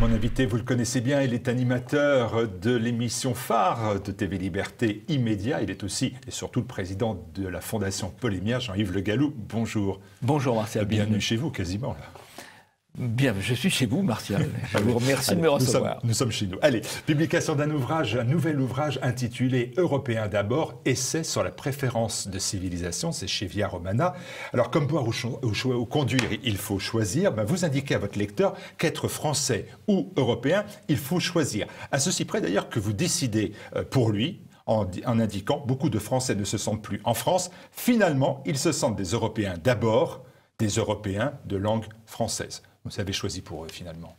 mon invité, vous le connaissez bien, il est animateur de l'émission phare de TV Liberté Immédiat. Il est aussi et surtout le président de la Fondation Polémia, Jean-Yves Le Gallou. Bonjour. Bonjour Martial. Bienvenue chez vous, quasiment là. Bien, je suis chez vous, Martial. Je vous remercie de me recevoir. Nous sommes chez nous. Allez, publication d'un nouvel ouvrage intitulé Européens d'abord, essai sur la préférence de civilisation, c'est chez Via Romana. Alors, comme boire ou conduire, il faut choisir. Vous indiquez à votre lecteur qu'être français ou européen, il faut choisir. À ceci près d'ailleurs que vous décidez pour lui, en indiquant beaucoup de Français ne se sentent plus en France. Finalement, ils se sentent des Européens d'abord, des Européens de langue française. Vous avez choisi pour eux, finalement.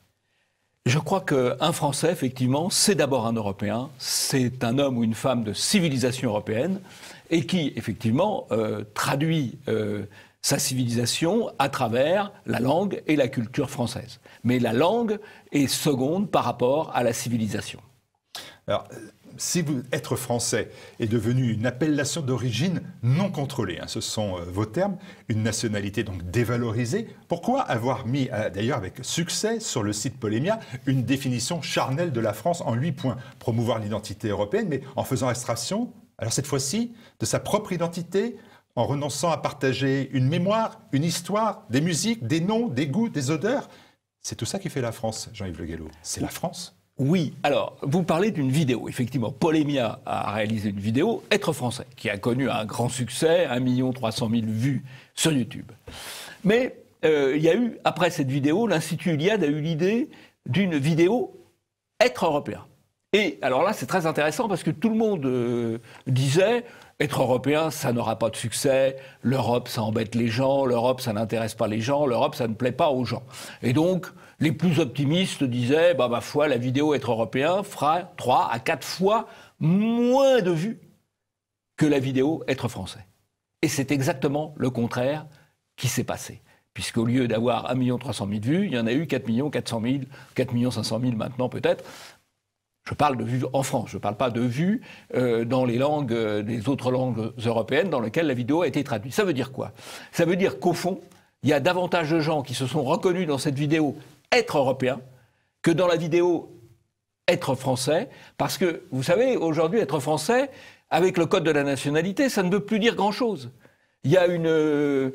Je crois qu'un Français, effectivement, c'est d'abord un Européen. C'est un homme ou une femme de civilisation européenne et qui, effectivement, traduit sa civilisation à travers la langue et la culture française. Mais la langue est seconde par rapport à la civilisation. Alors, si être français est devenu une appellation d'origine non contrôlée, ce sont vos termes, une nationalité donc dévalorisée, pourquoi avoir mis, d'ailleurs avec succès sur le site Polémia, une définition charnelle de la France en 8 points? Promouvoir l'identité européenne, mais en faisant abstraction, alors cette fois-ci, de sa propre identité, en renonçant à partager une mémoire, une histoire, des musiques, des noms, des goûts, des odeurs. C'est tout ça qui fait la France, Jean-Yves Le Gallou. C'est la France. Oui, alors, vous parlez d'une vidéo. Effectivement, Polémia a réalisé une vidéo, Être français, qui a connu un grand succès, 1 300 000 vues sur YouTube. Mais il y a eu, après cette vidéo, l'Institut Iliade a eu l'idée d'une vidéo Être européen. Et alors là, c'est très intéressant parce que tout le monde disait être européen, ça n'aura pas de succès, l'Europe, ça embête les gens, l'Europe, ça n'intéresse pas les gens, l'Europe, ça ne plaît pas aux gens. Et donc, les plus optimistes disaient, ma foi, la vidéo Être européen fera 3 à 4 fois moins de vues que la vidéo Être français. Et c'est exactement le contraire qui s'est passé. Puisqu'au lieu d'avoir 1 300 000 vues, il y en a eu 4 400 000, 4 500 000 maintenant peut-être. Je parle de vues en France, je ne parle pas de vues dans les langues, des autres langues européennes dans lesquelles la vidéo a été traduite. Ça veut dire quoi? Ça veut dire qu'au fond, il y a davantage de gens qui se sont reconnus dans cette vidéo Être européen que dans la vidéo Être français. Parce que, vous savez, aujourd'hui, être français, avec le code de la nationalité, ça ne veut plus dire grand-chose. Il y a une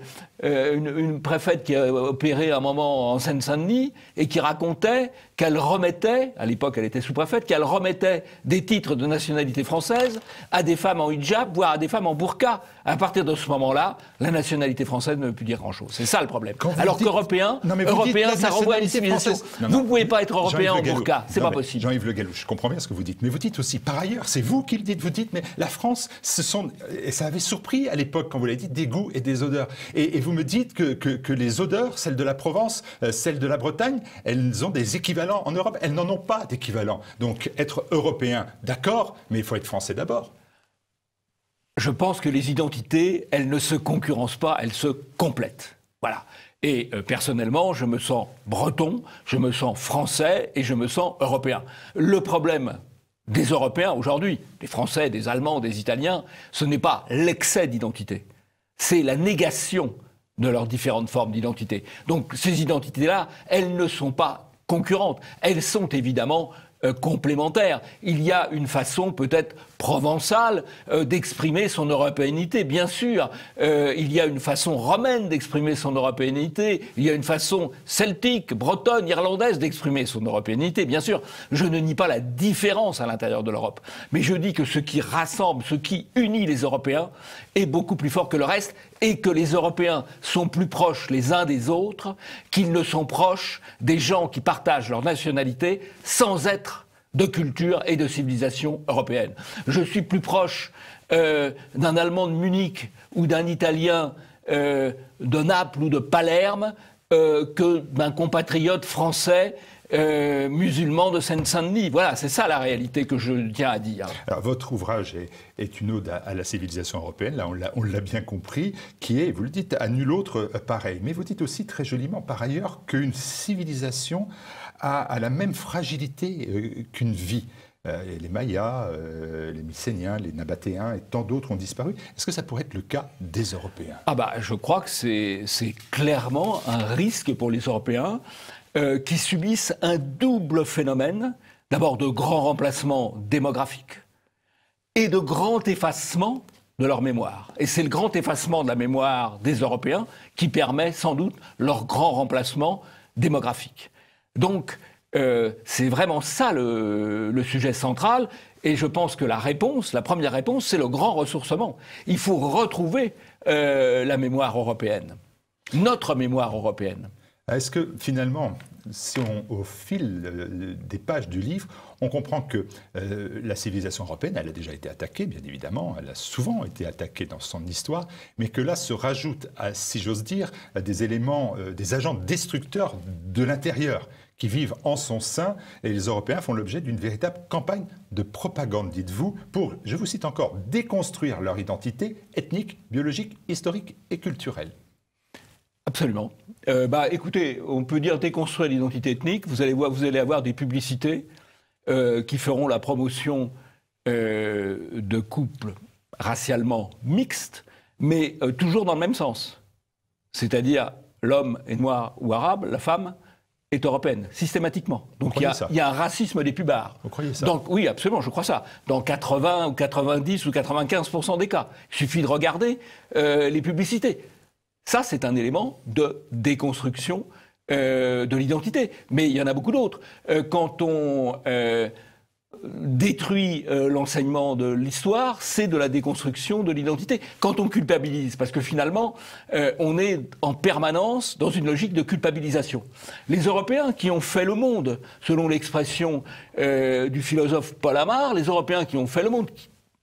préfète qui a opéré un moment en Seine-Saint-Denis et qui racontait qu'elle remettait, à l'époque elle était sous-préfète, qu'elle remettait des titres de nationalité française à des femmes en hijab, voire à des femmes en burqa. À partir de ce moment-là, la nationalité française ne veut plus dire grand-chose. C'est ça le problème. Alors qu'européen, ça renvoie à une civilisation. Vous ne pouvez pas être européen en burqa, c'est pas possible. Jean-Yves Le Gallou, je comprends bien ce que vous dites, mais vous dites aussi, par ailleurs, c'est vous qui le dites, vous dites, mais la France, et ça avait surpris à l'époque quand vous l'avez dit, des goûts et des odeurs. Et vous me dites que les odeurs, celles de la Provence, celles de la Bretagne, elles ont des équivalents en Europe. Elles n'en ont pas d'équivalent. Donc être européen, d'accord, mais il faut être français d'abord. Je pense que les identités, elles ne se concurrencent pas, elles se complètent. Voilà. Et personnellement, je me sens breton, je me sens français et je me sens européen. Le problème des Européens aujourd'hui, des Français, des Allemands, des Italiens, ce n'est pas l'excès d'identité. C'est la négation de leurs différentes formes d'identité. Donc ces identités-là, elles ne sont pas concurrentes. Elles sont évidemment complémentaires. Il y a une façon peut-être provençale d'exprimer son européanité, bien sûr. Il y a une façon romaine d'exprimer son européanité. Il y a une façon celtique, bretonne, irlandaise d'exprimer son européanité, bien sûr. Je ne nie pas la différence à l'intérieur de l'Europe. Mais je dis que ce qui rassemble, ce qui unit les Européens est beaucoup plus fort que le reste et que les Européens sont plus proches les uns des autres qu'ils ne sont proches des gens qui partagent leur nationalité sans être de culture et de civilisation européenne. Je suis plus proche d'un Allemand de Munich ou d'un Italien de Naples ou de Palerme que d'un compatriote français musulman de Seine-Saint-Denis. Voilà, c'est ça la réalité que je tiens à dire. Alors, votre ouvrage est une ode à la civilisation européenne, là on l'a bien compris, qui est, vous le dites, à nul autre pareil. Mais vous dites aussi très joliment par ailleurs qu'une civilisation a la même fragilité qu'une vie. Les Mayas, les Mycéniens, les Nabatéens et tant d'autres ont disparu. Est-ce que ça pourrait être le cas des Européens? Je crois que c'est clairement un risque pour les Européens. qui subissent un double phénomène, d'abord de grand remplacement démographique et de grand effacement de leur mémoire. Et c'est le grand effacement de la mémoire des Européens qui permet sans doute leur grand remplacement démographique. Donc, c'est vraiment ça le sujet central. Et je pense que la première réponse, c'est le grand ressourcement. Il faut retrouver la mémoire européenne, notre mémoire européenne. Est-ce que finalement, si au fil des pages du livre, on comprend que la civilisation européenne, elle a déjà été attaquée, bien évidemment, elle a souvent été attaquée dans son histoire, mais que là se rajoutent, si j'ose dire, des éléments, des agents destructeurs de l'intérieur qui vivent en son sein, et les Européens font l'objet d'une véritable campagne de propagande, dites-vous, pour, je vous cite encore, déconstruire leur identité ethnique, biologique, historique et culturelle. Absolument. Écoutez, on peut dire déconstruire l'identité ethnique. Vous allez avoir des publicités qui feront la promotion de couples racialement mixtes, mais toujours dans le même sens. C'est-à-dire, l'homme est noir ou arabe, la femme est européenne, systématiquement. Donc il y a un racisme des pubards. Vous croyez ça? Donc, oui, absolument, je crois ça. Dans 80 ou 90 ou 95% des cas. Il suffit de regarder les publicités. Ça, c'est un élément de déconstruction de l'identité. Mais il y en a beaucoup d'autres. Quand on détruit l'enseignement de l'histoire, c'est de la déconstruction de l'identité. Quand on culpabilise, parce que finalement, on est en permanence dans une logique de culpabilisation. Les Européens qui ont fait le monde, selon l'expression du philosophe Paul Amar, les Européens qui ont fait le monde,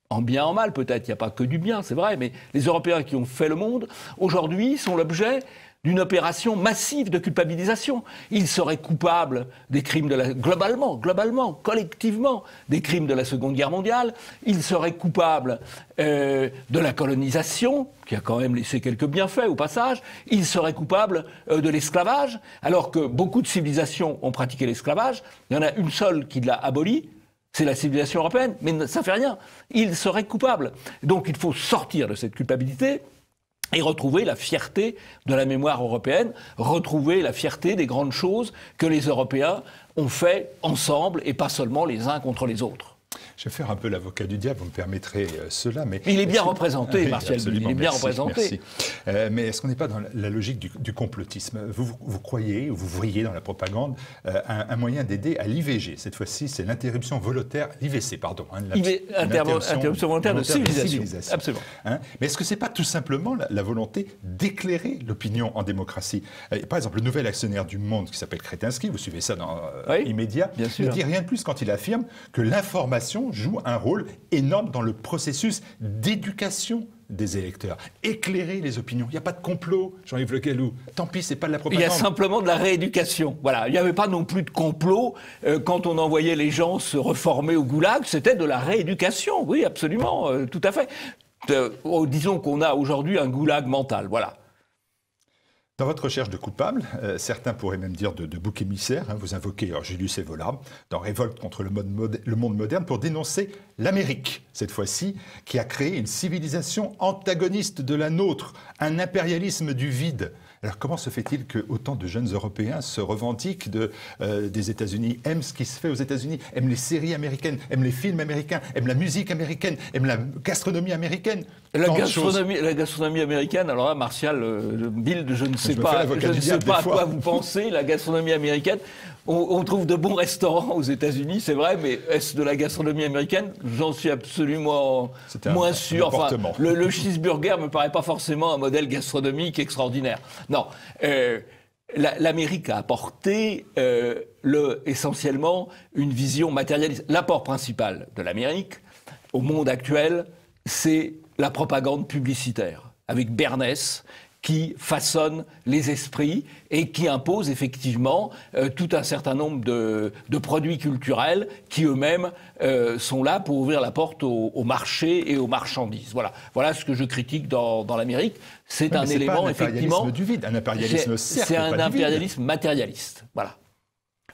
en bien, en mal peut-être, il n'y a pas que du bien, c'est vrai, mais les Européens qui ont fait le monde, aujourd'hui, sont l'objet d'une opération massive de culpabilisation. Ils seraient coupables des crimes globalement, collectivement, des crimes de la Seconde Guerre mondiale. Ils seraient coupables de la colonisation, qui a quand même laissé quelques bienfaits au passage. Ils seraient coupables de l'esclavage, alors que beaucoup de civilisations ont pratiqué l'esclavage. Il y en a une seule qui l'a aboli. C'est la civilisation européenne, mais ça ne fait rien. Ils seraient coupables. Donc il faut sortir de cette culpabilité et retrouver la fierté de la mémoire européenne, retrouver la fierté des grandes choses que les Européens ont fait ensemble et pas seulement les uns contre les autres. Je vais faire un peu l'avocat du diable, vous me permettrez cela. Mais il est bien représenté, Martial Bulle, il est bien représenté. Mais est-ce qu'on n'est pas dans la logique du complotisme? Vous croyez, ou vous voyez dans la propagande, un moyen d'aider à l'IVG. Cette fois-ci, c'est l'interruption volontaire, l'IVC, pardon. Interruption volontaire de civilisation. Absolument. Mais est-ce que ce n'est pas tout simplement la volonté d'éclairer l'opinion en démocratie? Par exemple, le nouvel actionnaire du Monde, qui s'appelle Kretinsky, vous suivez ça dans Immédiat, ne dit rien de plus quand il affirme que l'information joue un rôle énorme dans le processus d'éducation des électeurs. Éclairer les opinions. Il n'y a pas de complot, Jean-Yves Le Gallou. Tant pis, c'est pas de la propagande. Il y a simplement de la rééducation. Voilà. Il n'y avait pas non plus de complot. Quand on envoyait les gens se reformer au goulag, c'était de la rééducation. Oui, absolument, tout à fait. Disons qu'on a aujourd'hui un goulag mental. Voilà. Dans votre recherche de coupables, certains pourraient même dire de bouc émissaire, vous invoquez Julius Evola dans Révolte contre le monde moderne pour dénoncer l'Amérique, cette fois-ci, qui a créé une civilisation antagoniste de la nôtre, un impérialisme du vide. Alors comment se fait-il que autant de jeunes Européens se revendiquent des États-Unis, aiment ce qui se fait aux États-Unis, aiment les séries américaines, aiment les films américains, aiment la musique américaine, aiment la gastronomie américaine? La gastronomie américaine, alors là, Martial Bild, je ne sais pas à quoi vous pensez, la gastronomie américaine. On trouve de bons restaurants aux États-Unis, c'est vrai, mais est-ce de la gastronomie américaine? J'en suis absolument moins sûr. Enfin, le cheeseburger me paraît pas forcément un modèle gastronomique extraordinaire. Non. L'Amérique a apporté essentiellement une vision matérialiste. L'apport principal de l'Amérique au monde actuel, c'est la propagande publicitaire, avec Bernès, qui façonne les esprits et qui impose effectivement tout un certain nombre de produits culturels qui eux-mêmes sont là pour ouvrir la porte au marché et aux marchandises. Voilà ce que je critique dans l'Amérique. C'est un élément, effectivement... du vide, un impérialisme certes, c'est un impérialisme matérialiste, voilà.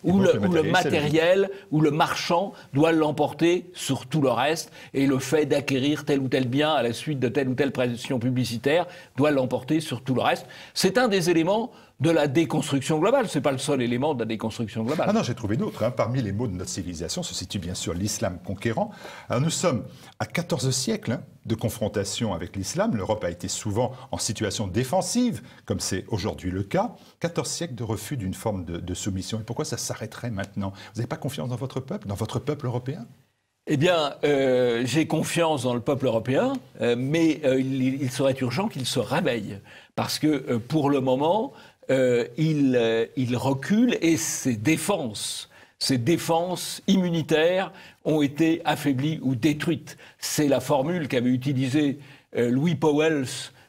Où le matériel, où le marchand doit l'emporter sur tout le reste, et le fait d'acquérir tel ou tel bien à la suite de telle ou telle pression publicitaire doit l'emporter sur tout le reste. C'est un des éléments de la déconstruction globale. Ce n'est pas le seul élément de la déconstruction globale. Ah non, j'ai trouvé d'autres. Parmi les mots de notre civilisation se situe bien sûr l'islam conquérant. Alors nous sommes à 14 siècles de confrontation avec l'islam. L'Europe a été souvent en situation défensive, comme c'est aujourd'hui le cas. 14 siècles de refus d'une forme de soumission. Et pourquoi ça s'arrêterait maintenant? Vous n'avez pas confiance dans votre peuple européen? Eh bien, j'ai confiance dans le peuple européen, mais il serait urgent qu'il se réveille. Parce que pour le moment, il recule et ses défenses immunitaires ont été affaiblies ou détruites. C'est la formule qu'avait utilisée Louis Pauwels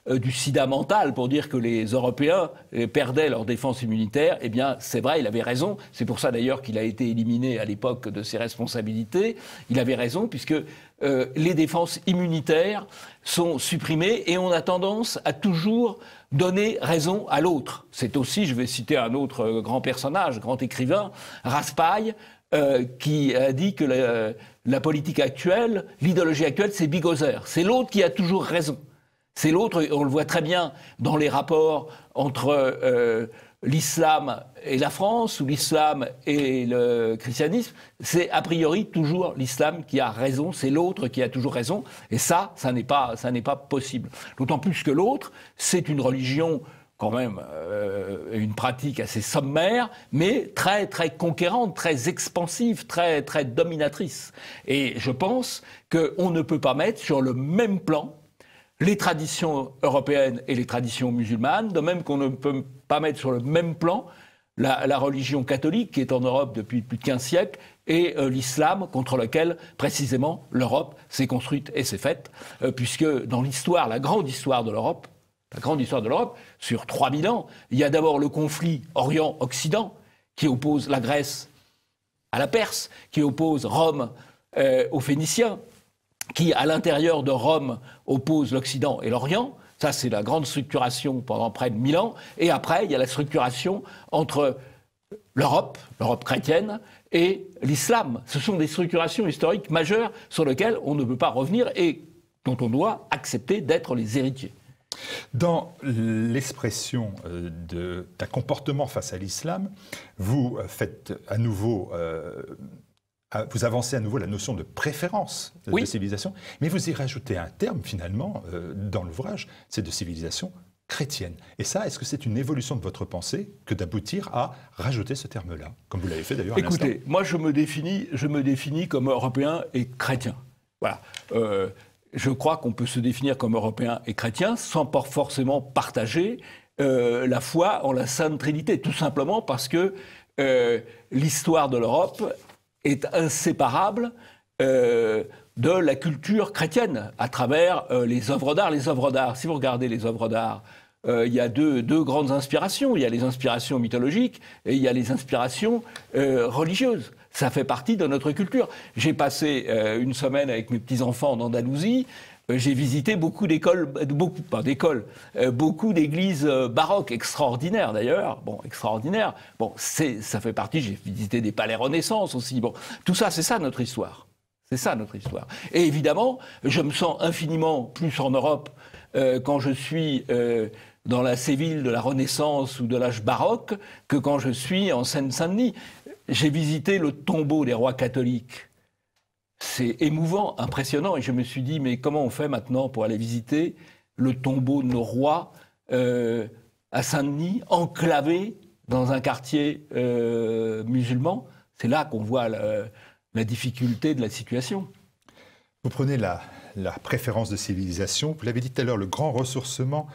du sida mental pour dire que les Européens perdaient leur défense immunitaire. Eh bien, c'est vrai, il avait raison. C'est pour ça d'ailleurs qu'il a été éliminé à l'époque de ses responsabilités. Il avait raison puisque les défenses immunitaires sont supprimées et on a tendance à toujours donner raison à l'autre. C'est aussi, je vais citer un autre grand personnage, grand écrivain, Raspail, qui a dit que la politique actuelle, l'idéologie actuelle, c'est Bigother. C'est l'autre qui a toujours raison. C'est l'autre, on le voit très bien dans les rapports entre l'islam et la France, ou l'islam et le christianisme. C'est a priori toujours l'islam qui a raison, c'est l'autre qui a toujours raison. Et ça n'est pas possible. D'autant plus que l'autre, c'est une religion quand même, une pratique assez sommaire, mais très, très conquérante, très expansive, très, très dominatrice. Et je pense qu'on ne peut pas mettre sur le même plan les traditions européennes et les traditions musulmanes, de même qu'on ne peut pas mettre sur le même plan la religion catholique qui est en Europe depuis plus de 15 siècles et l'islam contre lequel précisément l'Europe s'est construite et s'est faite, puisque dans l'histoire, la grande histoire de l'Europe, sur 3000 ans, il y a d'abord le conflit Orient-Occident qui oppose la Grèce à la Perse, qui oppose Rome aux Phéniciens, qui, à l'intérieur de Rome, oppose l'Occident et l'Orient. Ça, c'est la grande structuration pendant près de 1000 ans. Et après, il y a la structuration entre l'Europe chrétienne, et l'islam. Ce sont des structurations historiques majeures sur lesquelles on ne peut pas revenir et dont on doit accepter d'être les héritiers. Dans l'expression d'un comportement face à l'islam, vous faites à nouveau... vous avancez à nouveau la notion de préférence de civilisation, mais vous y rajoutez un terme, finalement, dans l'ouvrage, c'est de civilisation chrétienne. Et ça, est-ce que c'est une évolution de votre pensée que d'aboutir à rajouter ce terme-là, comme vous l'avez fait d'ailleurs à l'instant? Écoutez, moi je me définis comme européen et chrétien. Voilà. Je crois qu'on peut se définir comme européen et chrétien sans pas forcément partager la foi en la Sainte Trinité, tout simplement parce que l'histoire de l'Europe est inséparable de la culture chrétienne à travers les œuvres d'art. Les œuvres d'art, si vous regardez les œuvres d'art, il y a deux grandes inspirations. Il y a les inspirations mythologiques et il y a les inspirations religieuses. Ça fait partie de notre culture. J'ai passé une semaine avec mes petits-enfants en Andalousie. J'ai visité beaucoup d'églises baroques, extraordinaires d'ailleurs. Bon, extraordinaires. Bon, ça fait partie, j'ai visité des palais Renaissance aussi. Bon, tout ça, c'est ça notre histoire. C'est ça notre histoire. Et évidemment, je me sens infiniment plus en Europe quand je suis dans la Séville de la Renaissance ou de l'âge baroque que quand je suis en Seine-Saint-Denis. J'ai visité le tombeau des rois catholiques. C'est émouvant, impressionnant, et je me suis dit, mais comment on fait maintenant pour aller visiter le tombeau de nos rois à Saint-Denis, enclavé dans un quartier musulman? C'est là qu'on voit la difficulté de la situation. Vous prenez la préférence de civilisation, vous l'avez dit tout à l'heure, le grand ressourcement.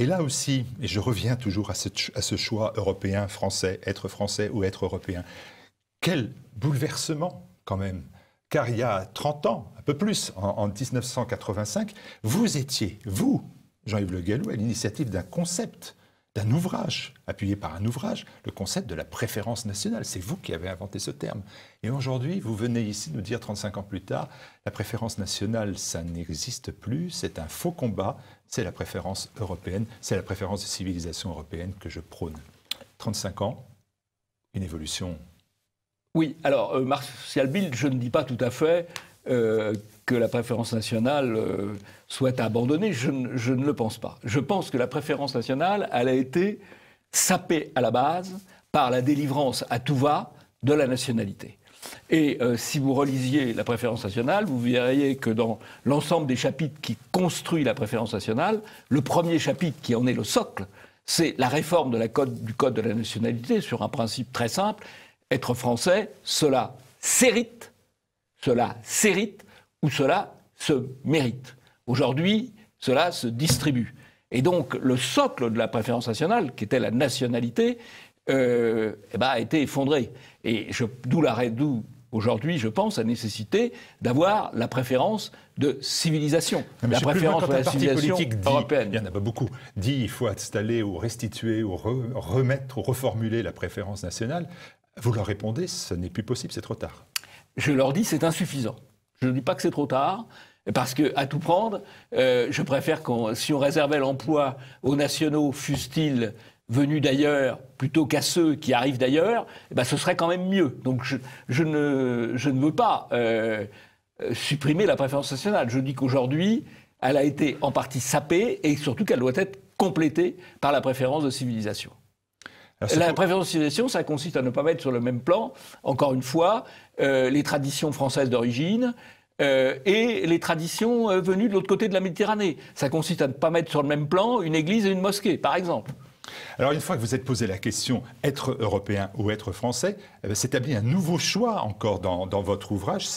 Et là aussi, et je reviens toujours à ce choix européen, français ou être européen, quel bouleversement quand même. Car il y a 30 ans, un peu plus, en 1985, vous étiez, vous, Jean-Yves Le Gallou, à l'initiative d'un concept, d'un ouvrage, appuyé par un ouvrage, le concept de la préférence nationale. C'est vous qui avez inventé ce terme. Et aujourd'hui, vous venez ici nous dire, 35 ans plus tard, la préférence nationale, ça n'existe plus, c'est un faux combat, c'est la préférence européenne, c'est la préférence de civilisation européenne que je prône. 35 ans, une évolution. Oui, alors Martial Bild, je ne dis pas tout à fait que la préférence nationale soit abandonnée, je ne le pense pas. Je pense que la préférence nationale, elle a été sapé à la base par la délivrance à tout va de la nationalité. Et si vous relisiez la préférence nationale, vous verriez que dans l'ensemble des chapitres qui construisent la préférence nationale, le premier chapitre qui en est le socle, c'est la réforme du code de la nationalité sur un principe très simple. Être français, cela s'hérite ou cela se mérite. Aujourd'hui, cela se distribue. Et donc, le socle de la préférence nationale, qui était la nationalité, a été effondré. Et d'où aujourd'hui, je pense, la nécessité d'avoir la préférence de civilisation. La préférence de la civilisation européenne. Il n'y en a pas beaucoup. Dit il faut installer ou restituer ou remettre ou reformuler la préférence nationale. Vous leur répondez, ce n'est plus possible, c'est trop tard. Je leur dis, c'est insuffisant. Je ne dis pas que c'est trop tard. Parce qu'à tout prendre, je préfère si on réservait l'emploi aux nationaux, fussent-ils venus d'ailleurs, plutôt qu'à ceux qui arrivent d'ailleurs, ce serait quand même mieux. Donc je ne veux pas supprimer la préférence nationale. Je dis qu'aujourd'hui, elle a été en partie sapée et surtout qu'elle doit être complétée par la préférence de civilisation. La préférence de civilisation, ça consiste à ne pas mettre sur le même plan, encore une fois, les traditions françaises d'origine, et les traditions venues de l'autre côté de la Méditerranée. Ça consiste à ne pas mettre sur le même plan une église et une mosquée, par exemple. Alors une fois que vous êtes posé la question, être européen ou être français, s'établit un nouveau choix encore dans votre ouvrage,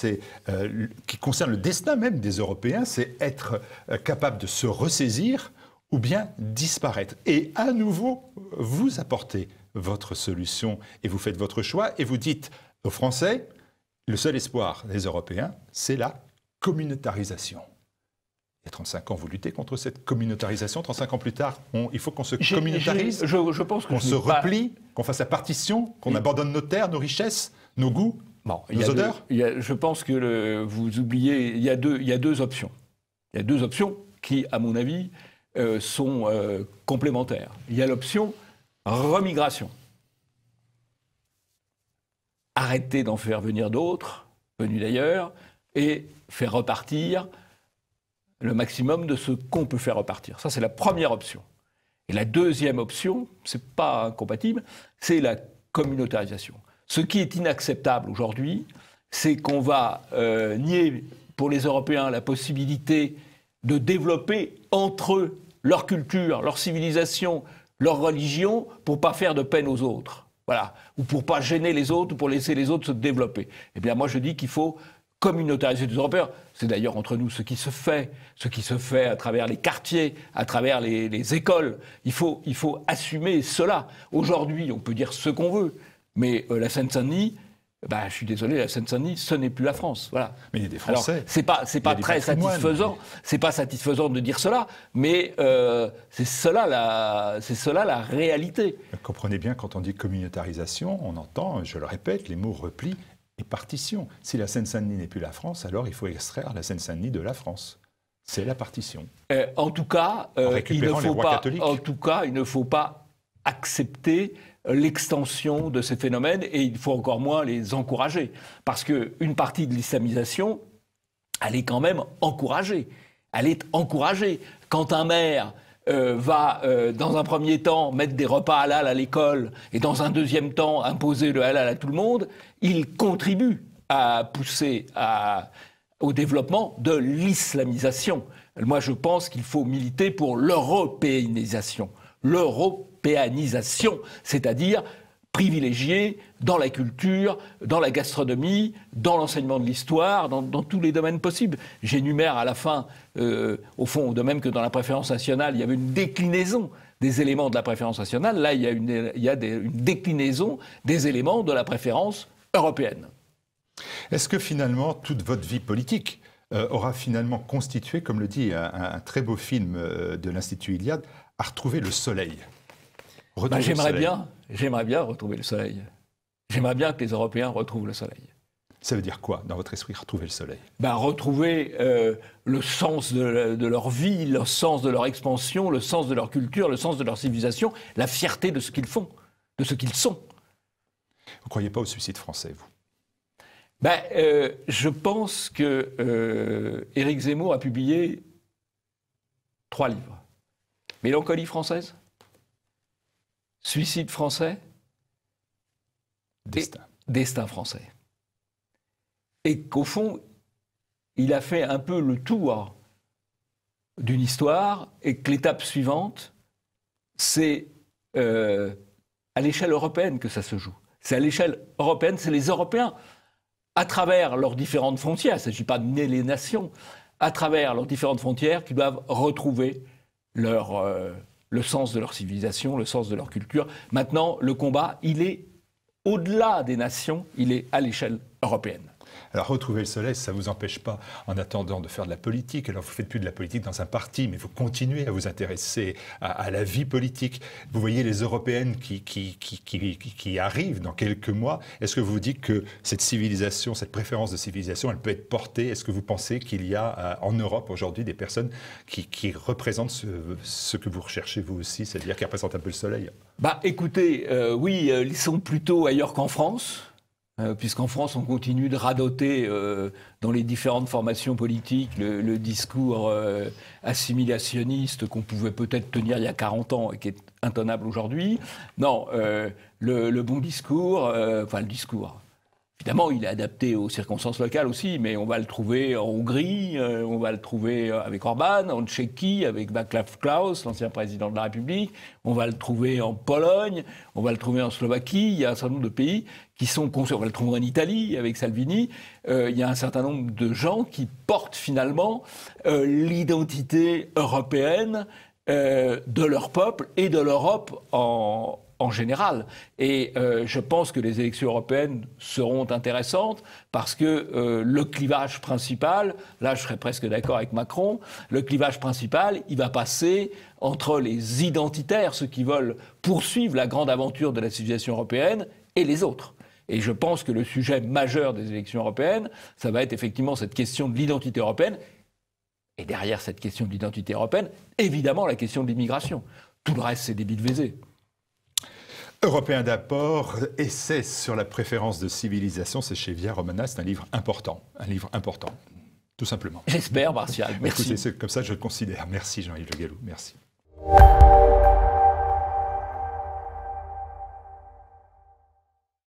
qui concerne le destin même des Européens, c'est être capable de se ressaisir ou bien disparaître. Et à nouveau, vous apportez votre solution et vous faites votre choix et vous dites aux Français, le seul espoir des Européens, c'est la communautarisation. Il y a 35 ans, vous luttez contre cette communautarisation. 35 ans plus tard, il faut qu'on se communautarise, je pense qu'on se replie, qu'on fasse la partition, qu'on abandonne nos terres, nos richesses, nos goûts, nos odeurs. Je pense que vous oubliez, il y a deux options. Il y a deux options qui, à mon avis, sont complémentaires. Il y a l'option remigration. Arrêter d'en faire venir d'autres, venus d'ailleurs, et faire repartir le maximum de ce qu'on peut faire repartir. Ça, c'est la première option. Et la deuxième option, c'est pas incompatible, c'est la communautarisation. Ce qui est inacceptable aujourd'hui, c'est qu'on va nier pour les Européens la possibilité de développer entre eux leur culture, leur civilisation, leur religion, pour pas faire de peine aux autres. Voilà. Ou pour pas gêner les autres, ou pour laisser les autres se développer. Eh bien, moi, je dis qu'il faut communautariser les Européens. C'est d'ailleurs entre nous ce qui se fait à travers les quartiers, à travers les écoles. Il faut assumer cela. Aujourd'hui, on peut dire ce qu'on veut, mais la Seine-Saint-Denis, je suis désolé, la Seine-Saint-Denis, ce n'est plus la France. Voilà. Mais il y a des Français. Alors, c'est pas très satisfaisant. C'est pas satisfaisant de dire cela, mais c'est cela la réalité. Comprenez bien, quand on dit communautarisation, on entend, je le répète, les mots repli et partition. Si la Seine-Saint-Denis n'est plus la France, alors il faut extraire la Seine-Saint-Denis de la France. C'est la partition. En tout cas, il ne faut pas accepter l'extension de ces phénomènes et il faut encore moins les encourager. Parce qu'une partie de l'islamisation, elle est quand même encouragée. Elle est encouragée. Quand un maire va, dans un premier temps, mettre des repas halal à l'école et dans un deuxième temps, imposer le halal à tout le monde, il contribue à pousser au développement de l'islamisation. Moi, je pense qu'il faut militer pour l'européanisation. L'européanisation, c'est-à-dire privilégier dans la culture, dans la gastronomie, dans l'enseignement de l'histoire, dans tous les domaines possibles. J'énumère à la fin, au fond, de même que dans la préférence nationale, il y avait une déclinaison des éléments de la préférence nationale, là, il y a une déclinaison des éléments de la préférence européenne. Est-ce que finalement, toute votre vie politique aura finalement constitué, comme le dit un très beau film de l'Institut Iliade, à retrouver le soleil? J'aimerais bien retrouver le soleil. J'aimerais bien que les Européens retrouvent le soleil. Ça veut dire quoi, dans votre esprit, retrouver le soleil? Retrouver le sens de leur vie, le sens de leur expansion, le sens de leur culture, le sens de leur civilisation, la fierté de ce qu'ils font, de ce qu'ils sont. Vous ne croyez pas au suicide français, vous? Je pense que Éric Zemmour a publié 3 livres. Mélancolie française, Suicide français, Destin. Destin français. Et qu'au fond, il a fait un peu le tour d'une histoire et que l'étape suivante, c'est à l'échelle européenne que ça se joue. C'est à l'échelle européenne, c'est les Européens, à travers leurs différentes frontières, il ne s'agit pas de nier les nations, à travers leurs différentes frontières, qui doivent retrouver le sens de leur civilisation, le sens de leur culture. Maintenant, le combat, il est au-delà des nations, il est à l'échelle européenne. Alors, retrouver le soleil, ça ne vous empêche pas, en attendant, de faire de la politique. Alors, vous ne faites plus de la politique dans un parti, mais vous continuez à vous intéresser à la vie politique. Vous voyez les européennes qui arrivent dans quelques mois. Est-ce que vous vous dites que cette civilisation, cette préférence de civilisation, elle peut être portée? Est-ce que vous pensez qu'il y a en Europe aujourd'hui des personnes qui représentent ce que vous recherchez vous aussi, c'est-à-dire qui représentent un peu le soleil? Écoutez, oui, ils sont plutôt ailleurs qu'en France. Puisqu'en France, on continue de radoter dans les différentes formations politiques le discours assimilationniste qu'on pouvait peut-être tenir il y a 40 ans et qui est intenable aujourd'hui. Non, le bon discours, le discours, évidemment, il est adapté aux circonstances locales aussi, mais on va le trouver en Hongrie, on va le trouver avec Orban, en Tchéquie, avec Václav Klaus, l'ancien président de la République, on va le trouver en Pologne, on va le trouver en Slovaquie, il y a un certain nombre de pays qui sont conscients, on va le trouver en Italie, avec Salvini, il y a un certain nombre de gens qui portent finalement l'identité européenne de leur peuple et de l'Europe en général. Et je pense que les élections européennes seront intéressantes parce que le clivage principal, là je serais presque d'accord avec Macron, le clivage principal, il va passer entre les identitaires, ceux qui veulent poursuivre la grande aventure de la civilisation européenne, et les autres. Et je pense que le sujet majeur des élections européennes, ça va être effectivement cette question de l'identité européenne. Et derrière cette question de l'identité européenne, évidemment la question de l'immigration. Tout le reste, c'est des billevesées. Européen d'apport, essai sur la préférence de civilisation, c'est chez Via Romana, c'est un livre important, tout simplement. J'espère, Martial. Merci. Écoutez, c'est comme ça que je le considère. Merci Jean-Yves Le Gallou, merci.